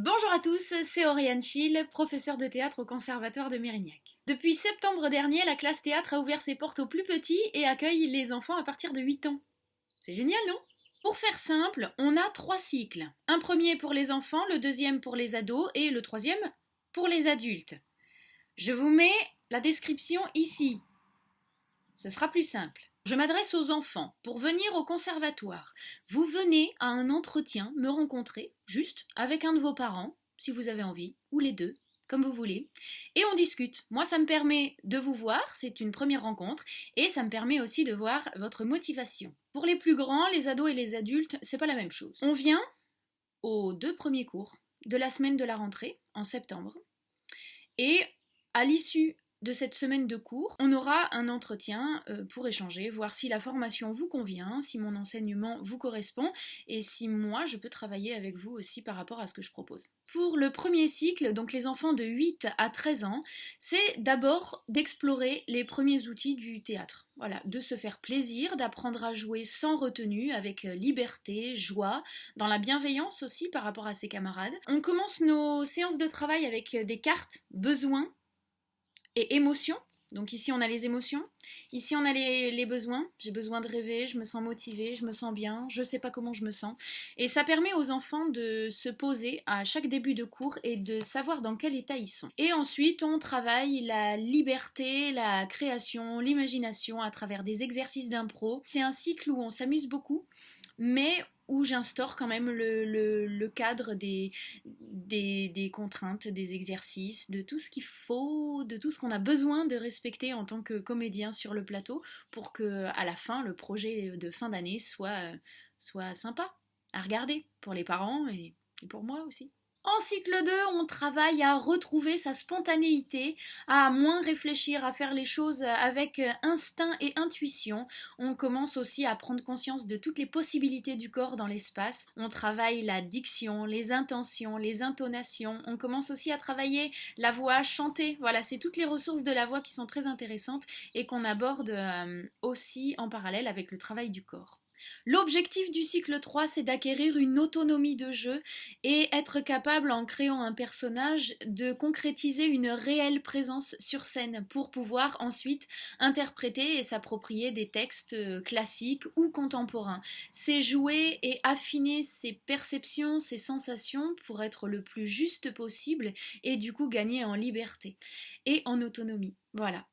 Bonjour à tous, c'est Oriane Schill, professeure de théâtre au Conservatoire de Mérignac. Depuis septembre dernier, la classe théâtre a ouvert ses portes aux plus petits et accueille les enfants à partir de 8 ans. C'est génial, non? Pour faire simple, on a 3 cycles. Un premier pour les enfants, le deuxième pour les ados et le troisième pour les adultes. Je vous mets la description ici. Ce sera plus simple. Je m'adresse aux enfants. Pour venir au conservatoire, vous venez à un entretien, me rencontrer, juste, avec un de vos parents, si vous avez envie, ou les deux, comme vous voulez, et on discute. Moi, ça me permet de vous voir, c'est une première rencontre, et ça me permet aussi de voir votre motivation. Pour les plus grands, les ados et les adultes, c'est pas la même chose. On vient aux 2 premiers cours de la semaine de la rentrée, en septembre, et à l'issue de cette semaine de cours, on aura un entretien pour échanger, voir si la formation vous convient, si mon enseignement vous correspond et si moi je peux travailler avec vous aussi par rapport à ce que je propose. Pour le premier cycle, donc les enfants de 8 à 13 ans, c'est d'abord d'explorer les premiers outils du théâtre. Voilà, de se faire plaisir, d'apprendre à jouer sans retenue, avec liberté, joie, dans la bienveillance aussi par rapport à ses camarades. On commence nos séances de travail avec des cartes besoins et émotions. Donc ici on a les émotions, ici on a les besoins. J'ai besoin de rêver, je me sens motivée, je me sens bien, je sais pas comment je me sens. Et ça permet aux enfants de se poser à chaque début de cours et de savoir dans quel état ils sont. Et ensuite on travaille la liberté, la création, l'imagination à travers des exercices d'impro. C'est un cycle où on s'amuse beaucoup, mais où j'instaure quand même le cadre des contraintes, des exercices, de tout ce qu'il faut, de tout ce qu'on a besoin de respecter en tant que comédien sur le plateau pour que à la fin, le projet de fin d'année soit sympa à regarder pour les parents et pour moi aussi. En cycle 2, on travaille à retrouver sa spontanéité, à moins réfléchir, à faire les choses avec instinct et intuition. On commence aussi à prendre conscience de toutes les possibilités du corps dans l'espace. On travaille la diction, les intentions, les intonations. On commence aussi à travailler la voix, chanter. Voilà, c'est toutes les ressources de la voix qui sont très intéressantes et qu'on aborde aussi en parallèle avec le travail du corps. L'objectif du cycle 3, c'est d'acquérir une autonomie de jeu et être capable, en créant un personnage, de concrétiser une réelle présence sur scène pour pouvoir ensuite interpréter et s'approprier des textes classiques ou contemporains. C'est jouer et affiner ses perceptions, ses sensations pour être le plus juste possible et du coup gagner en liberté et en autonomie. Voilà.